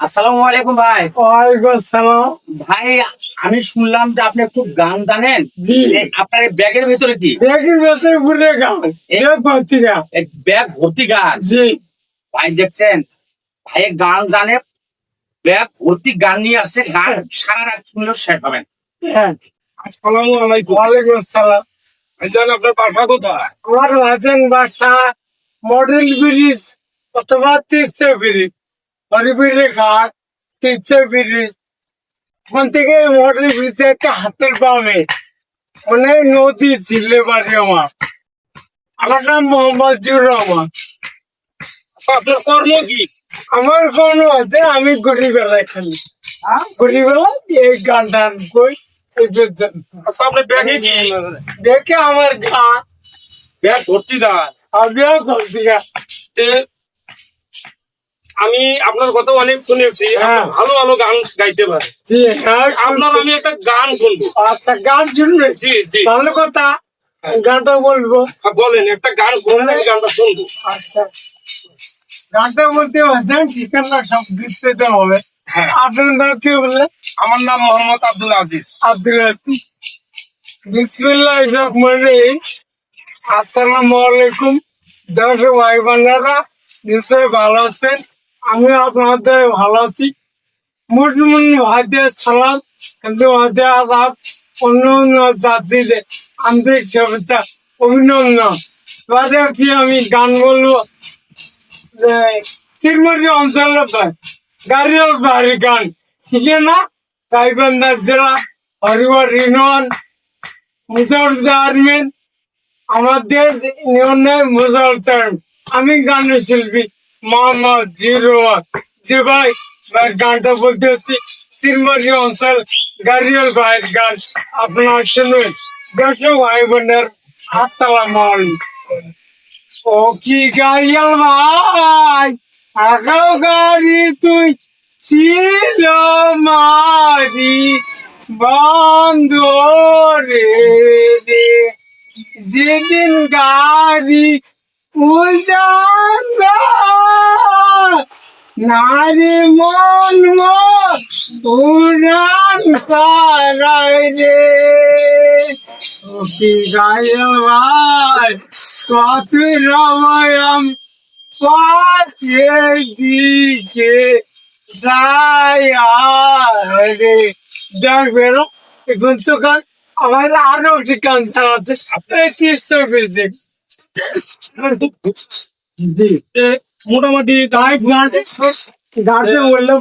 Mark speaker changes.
Speaker 1: আসসালামু আলাইকুম ভাই।
Speaker 2: ওয়ালাইকুম আসসালাম।
Speaker 1: ভাই আমি শুনলাম যে আপনি খুব গান জানেন।
Speaker 2: জি।
Speaker 1: আপনার এই ব্যাগের ভিতরে কি?
Speaker 2: ব্যাগের ভেতরে ভরে গান, ব্যাগ ভর্তি গান।
Speaker 1: এক ব্যাগ ভর্তি গান।
Speaker 2: জি।
Speaker 1: ভাই দেখছেন, ভাই গান জানে, ব্যাগ ভর্তি গান নিয়ে আসছে। গান সারা রাত শুনলেও শেষ হবেন।
Speaker 2: হ্যাঁ।
Speaker 3: আসসালামু আলাইকুম।
Speaker 2: ওয়ালাইকুম আসসালাম।
Speaker 3: ভাইজান আপনার বাসা কোথায়?
Speaker 2: আমার হাসেন বাসা মডেল ব্রিজ অথবা তিস্তা ব্রিজ, হরিবিরে ঘাট, তিস্তা ব্রিজ। ওখান থেকে মডেল ব্রিজে একটা হাতের বামে মানে নদী ঝিলে বাড়ি আমার। আমার নাম মোহাম্মদ জিউর রহমান।
Speaker 3: আপনার কর্ম কি?
Speaker 2: আমার কোনো আছে, আমি গরিবেলায় খালি গরিবেলায় এই গান টান কই।
Speaker 3: আচ্ছা আপনার ব্যাগে কি?
Speaker 2: দেখে আমার গান
Speaker 3: ব্যাগ ভর্তি গান।
Speaker 2: আমিও করছি গান।
Speaker 3: তে আমি আপনার কথা অনেক শুনেছি,
Speaker 2: হ্যাঁ।
Speaker 3: আপনি ভালো ভালো গান গাইতে পারেন।
Speaker 2: জি হ্যাঁ,
Speaker 3: আপনার আমি একটা গান শুনবো।
Speaker 2: আচ্ছা গান শুনবে?
Speaker 3: জি জি।
Speaker 2: ভালো কথা, গানটা বলবো।
Speaker 3: বলেন একটা গান বলেন, আমি গানটা শুনবো।
Speaker 2: আচ্ছা গানটা বলতে আসছেন, ঠিকানা সব দিতে হবে।
Speaker 3: হ্যাঁ।
Speaker 2: আপনার নাম কি বললে?
Speaker 3: আমার নাম মোহাম্মদ আব্দুল আজিজ।
Speaker 2: আব্দুল আজিজ। বিসমিল্লাহির রহমানির রহিম। আসসালামু আলাইকুম দর্শক ভাই বোনেরা, নিশ্চয়ই ভালো আছেন। আমি আপনাদের ভালো আছি। মুসলিম ভাইদের সালাম, কিন্তু ভাইদের আলাপ, অন্য অন্য জাতিদের আন্তরিক শুভেচ্ছা অভিনন্দন। এবারে কি আমি গান বলবো, চিরমরি অঞ্চলের গাড়িয়াল বাড়ির গান, ঠিক না? গাইবান্ধা জেলা হরিবার ইউনিয়ন মুজার চেয়ারম্যান, আমাদের ইউনিয়নে মুজার চেয়ারম্যান। আমি গানের শিল্পী মোহাম্মদ জিউর রহমান। জি ভাই, গানটা বলতে হচ্ছে চিরমরি অঞ্চল গাড়িয়াল বাড়ির গান। আপনার শুনুন দর্শক ভাই বোনের, আসসালামু আলাইকুম। ও কি গাড়িয়াল ভাই, আগাও গাড়ি তুই ছিল মারি বন্ধরে রে, যেদিন গাড়ি উজান নারী মন উড়ান সারাই রে। ও কি গাড়িয়াল ভাই, কত রমায়াম পাশের দিকে যায় রে। দেখবেন এখন তো গান আমার আরো একটি গান চালাচ্ছে, আপনার তিস্তা ব্রিজে। জি
Speaker 3: মোটামুটি
Speaker 2: তাই গান গানটা বললাম